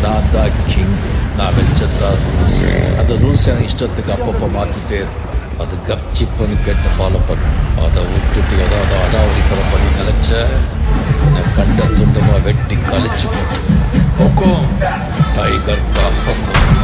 நான் தான் கிங். நான் வச்சதான் ரூல்ஸ். அந்த ரூல்ஸ் எனக்கு இஷ்டத்துக்கு அப்பப்போ மாற்றிட்டே இருப்பேன். அது கப்சிப்புன்னு கேட்டு ஃபாலோ பண்ணும். அதை விட்டுட்டு ஏதாவது அடாவடித்தனம் பண்ணி நினைச்ச என்னை கண்ட துண்டமாக வெட்டி கழிச்சு போட்டு. ஹுக்கும் டைகர் கா ஹுக்கும்.